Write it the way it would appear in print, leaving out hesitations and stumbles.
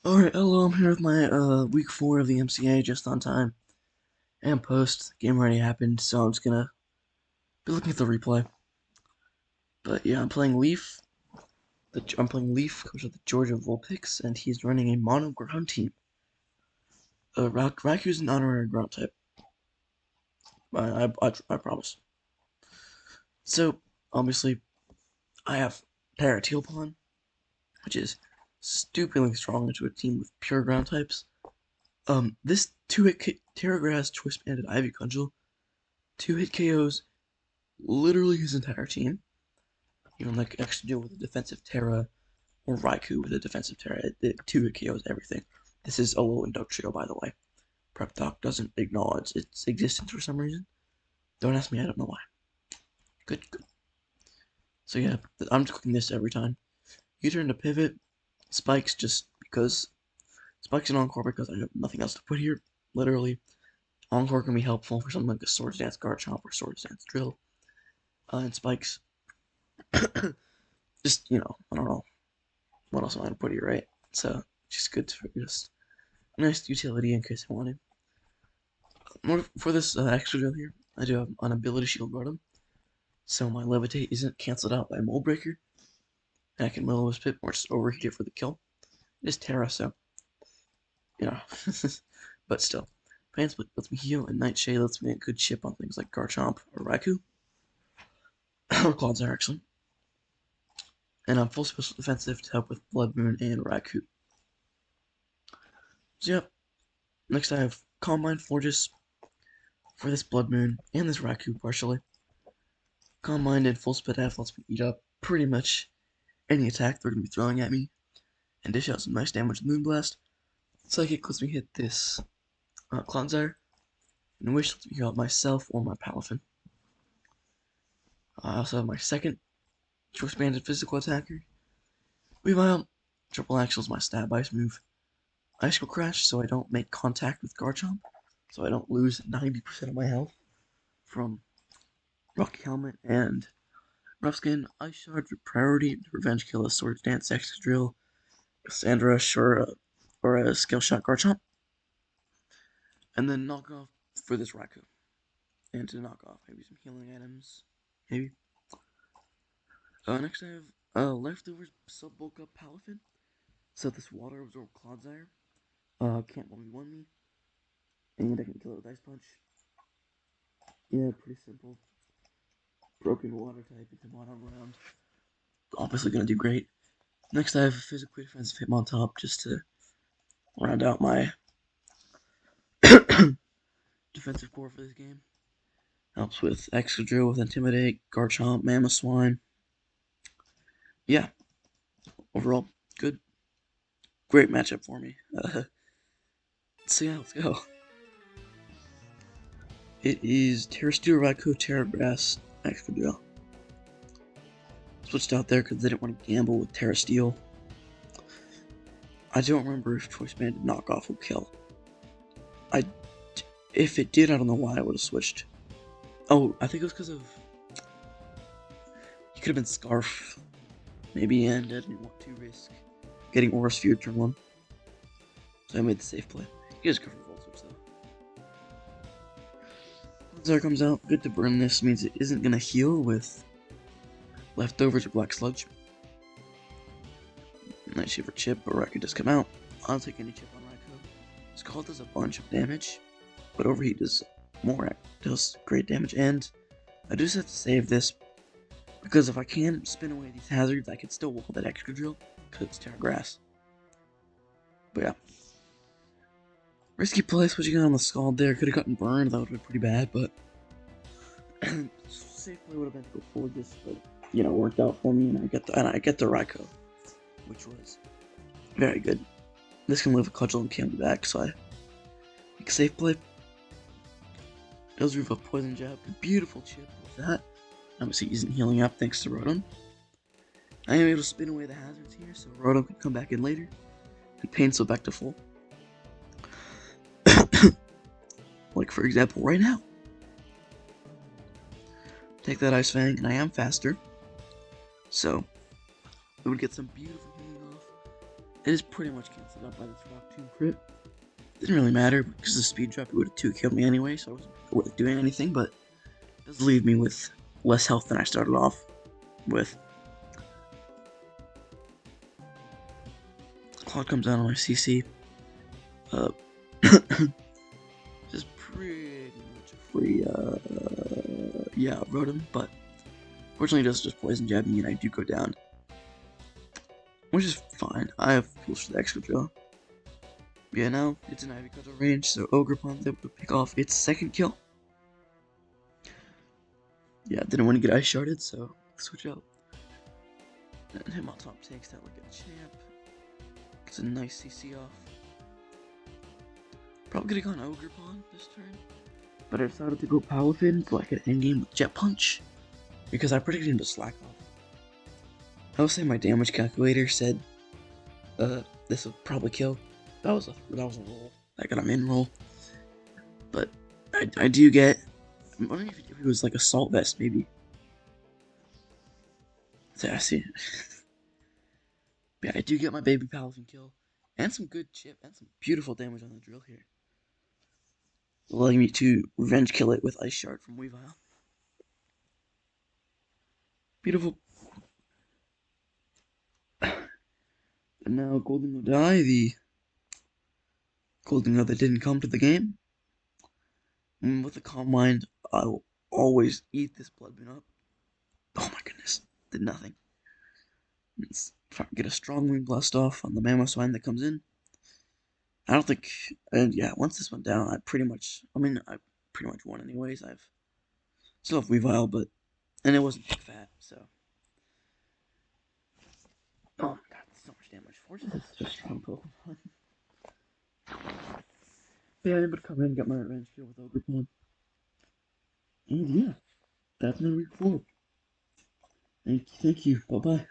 Alright, hello, I'm here with my week 4 of the MCA just on time. And post. Game already happened, so I'm just gonna be looking at the replay. But yeah, I'm playing Leaf. I'm playing Leaf, coach of the Georgia Vulpix, and he's running a mono ground team. Raku's an honorary ground type. I promise. So, obviously, I have Ogerpon, which is stupidly strong into a team with pure ground types. This 2-hit Terragrass Choice Banded Ivy Cudgel, 2-hit KOs literally his entire team. Even like extra deal with a defensive Terra or Raikou with a defensive Terra. It 2-hit KOs everything. This is a low Indo trio, by the way. Prep Doc doesn't acknowledge its existence for some reason. Don't ask me, I don't know why. Good. So yeah, I'm just clicking this every time. You turn to pivot, spikes just because. Spikes and Encore because I have nothing else to put here. Literally, Encore can be helpful for something like a Swords Dance Garchomp or Swords Dance Drill. And spikes, just, I don't know what else am I going to put here, right? So, just good for just nice utility in case I wanted. For this extra drill here, I do have an ability shield bottom, so my levitate isn't cancelled out by mold breaker, and I can will-o-wisp it or just overheat it for the kill. It is Terra, so, but still. Fan Split lets me heal, and Nightshade lets me get good chip on things like Garchomp or Raikou, or Clodsire actually. And I'm full special defensive to help with Blood Moon and Raikou. So yep, next I have Calm Mind Forges for this Blood Moon and this Raikou partially. Calm Mind and Full Spit F lets me eat up pretty much any attack they're going to be throwing at me and dish out some nice damage with Moonblast. Psychic lets me hit this Clodsire, and Wish lets me heal out myself or my Palafin. I also have my second Choice Banded Physical Attacker. Weavile, Triple Axle is my Stab Ice move. Icicle Crash so I don't make contact with Garchomp, so I don't lose 90% of my health from Rocky Helmet and Rough Skin. Ice Shard for priority to revenge kill a Swords Dance Extra Drill, Sandrush, or a Skill Shot Garchomp. And then knock off for this Raikou. And to knock off maybe some healing items. Maybe. Next I have Leftovers Sub Bulk Up Palafin. So this Water Absorb Clodsire. Can't 1v1 me. And I can kill it with Ice Punch. Yeah, pretty simple. Broken Water type into Mono Ground. Obviously gonna do great. Next I have a Physically Defensive Hitmontop just to round out my defensive core for this game. Helps with Extra Drill with Intimidate, Garchomp, Mamoswine. Yeah, overall, good. Great matchup for me. So yeah, let's go. It is Terrasteel, Raikou, Terragrass, Extra Drill. Switched out there because they didn't want to gamble with Terrasteel. I don't remember if Choice Banded Knockoff will kill. If it did, I don't know why I would have switched. Oh, I think it was because of... He could have been Scarf. Maybe, and I didn't want to risk getting Aura Sphere turn 1. So I made the safe play. He has covered Vulpix though. Clodsire comes out. Good to burn this. Means it isn't going to heal with Leftovers or Black Sludge. Nightshade for chip, but Raikou does come out. I'll take any chip on Raikou. Scald does a bunch of damage, but Overheat does more, does great damage, and I just have to save this, because if I can spin away these hazards, I can still wall that Extra Drill, because it's Terragrass. But yeah. Risky play switching on the Scald there, could have gotten burned, that would have been pretty bad, but safe play would have been to go forward this, but worked out for me, and I get the Raikou, which was very good. This can live a cudgel and can't be back, so I make a safe play. Does remove a poison jab, a beautiful chip with that. Obviously isn't healing up thanks to Rotom. I am able to spin away the hazards here, so Rotom can come back in later, and Painful back to full. Like for example, right now. Take that Ice Fang, and I am faster, so we would get some beautiful healing off. it is pretty much cancelled out by this Rock Tomb crit. Didn't really matter because the speed drop it would have 2 killed me anyway, so I wasn't doing anything, but it does leave me with less health than I started off with. Cloud comes down on my CC. Just pretty much a free, yeah, Rotom, but fortunately it does just poison jab me and I do go down. Which is fine. I have pulls for the extra draw. Yeah, now it's an Ivy Cudgel range, so Ogerpon's able to pick off its second kill. Yeah, didn't want to get ice sharded, so switch out. And him on top takes that like a champ. Gets a nice CC off. Probably could have gone Ogerpon this turn, but I decided to go Palafin so I could endgame with Jet Punch, because I predicted him to slack off. I will say my damage calculator said, this will probably kill. That was a roll. I got a min roll. But I do get, I'm wondering if it was like Assault Vest maybe. So I see. Yeah, I do get my baby Palafin kill. And some good chip and some beautiful damage on the drill here. Allowing me to revenge kill it with Ice Shard from Weavile. Beautiful. And now Golden will die, the Golden that didn't come to the game. And with a calm mind, I will always eat this Blood Moon up. Oh my goodness, did nothing. Let's get a strong Wing Blast off on the Mamoswine that comes in. I don't think, and yeah, once this went down, I pretty much won anyways. I've still have Weavile, but, and it wasn't too fat, so. Oh my god, so much damage. Forces is just strong Pokemon. But yeah, I'm able to come in and get my revenge kill with Ogerpon. And yeah, that's my week 4. Thank you, bye bye.